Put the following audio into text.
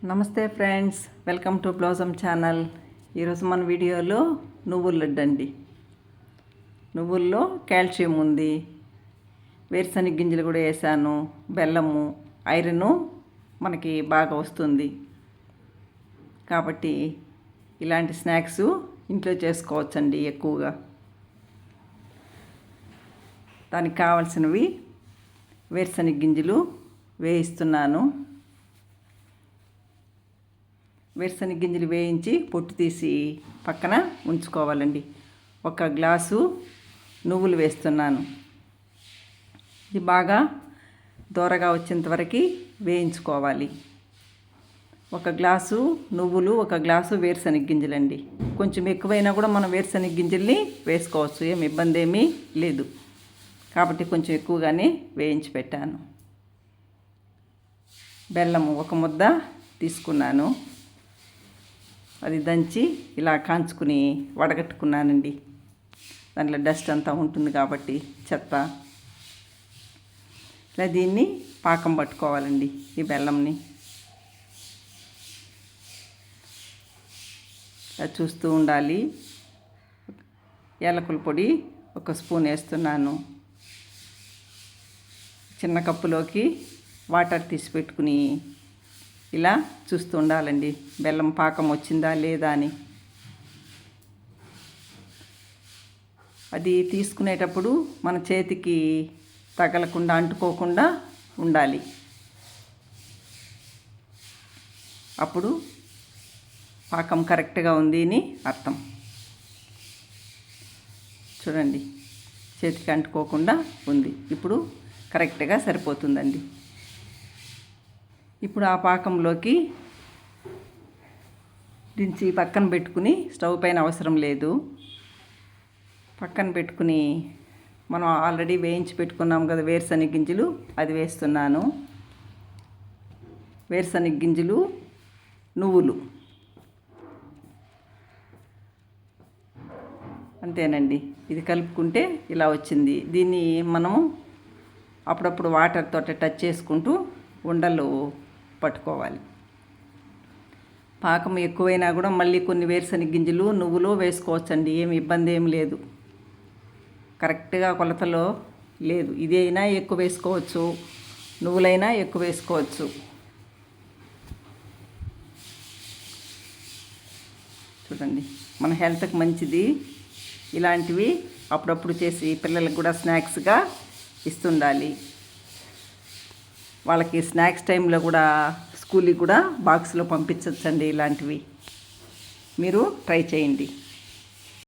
నమస్తే friends, welcome to blossom channel. ఈరోజు మన వీడియోలో నువ్వుల లడ్డు అండి. నువ్వుల్లో కాల్షియం ఉంది, వేరుశనగ గింజలు కూడా వేసాను, బెల్లము, ఐరన్ మనకి బాగా వస్తుంది. కాబట్టి ఇలాంటి స్నాక్స్ ఇంట్లో చేసుకోవచ్చండి ఎక్కువగా. దానికి కావాల్సినవి వేరుశనగ గింజలు వేయిస్తున్నాను. వేరుశనగ గింజలు వేయించి పొట్టు తీసి పక్కన ఉంచుకోవాలండి. 1 గ్లాసు నువ్వులు వేస్తున్నాను. ఇది బాగా దోరగా వచ్చేంత వరకు వేయించుకోవాలి. 1 గ్లాసు నువ్వులు, 1 గ్లాసు వేరుశనగ గింజలండి. కొంచెం ఎక్కువైనా కూడా మనం వేరుశనగ గింజల్ని వేసుకోవచ్చు, ఏమి ఇబ్బంది ఏమీ లేదు. కాబట్టి కొంచెం ఎక్కువగానే వేయించి పెట్టాను. బెల్లము 1 ముద్ద తీసుకున్నాను. అది దంచి ఇలా కాంచుకుని వడగట్టుకున్నానండి. దాంట్లో డస్ట్ అంతా ఉంటుంది కాబట్టి చెత్త. ఇలా దీన్ని పాకం పట్టుకోవాలండి. ఈ బెల్లంని ఇలా చూస్తూ ఉండాలి. యాలకుల పొడి 1 స్పూన్ వేస్తున్నాను. చిన్న కప్పులోకి వాటర్ తీసి పెట్టుకుని ఇలా చూస్తూ ఉండాలండి, బెల్లం పాకం వచ్చిందా లేదా అని. అది తీసుకునేటప్పుడు మన చేతికి తగలకుండా, అంటుకోకుండా ఉండాలి. అప్పుడు పాకం కరెక్ట్గా ఉంది అని అర్థం. చూడండి, చేతికి అంటుకోకుండా ఉంది. ఇప్పుడు కరెక్ట్గా సరిపోతుందండి. ఇప్పుడు ఆ పాకంలోకి దించి పక్కన పెట్టుకుని, స్టవ్ పైన అవసరం లేదు, పక్కన పెట్టుకుని మనం ఆల్రెడీ వేయించి పెట్టుకున్నాం కదా వేరుశనగ గింజలు, అది వేస్తున్నాను. వేరుశనగ గింజలు, నువ్వులు అంతేనండి. ఇది కలుపుకుంటే ఇలా వచ్చింది. దీన్ని మనము అప్పుడప్పుడు వాటర్తో టచ్ చేసుకుంటూ ఉండలు పట్టుకోవాలి. పాకం ఎక్కువైనా కూడా మళ్ళీ కొన్ని వేరుశనగ గింజలు, నువ్వులు వేసుకోవచ్చండి, ఏమి ఇబ్బంది ఏమి లేదు. కరెక్ట్గా కొలతలో లేదు. ఇది అయినా ఎక్కువ వేసుకోవచ్చు, నువ్వులైనా ఎక్కువ వేసుకోవచ్చు. చూడండి, మన హెల్త్కి మంచిది. ఇలాంటివి అప్పుడప్పుడు చేసి పిల్లలకు కూడా స్నాక్స్గా ఇస్తుండాలి. వాళ్ళకి స్నాక్స్ టైంలో కూడా స్కూల్కి కూడా బాక్స్లో పంపించవచ్చండి. ఇలాంటివి మీరు ట్రై చేయండి.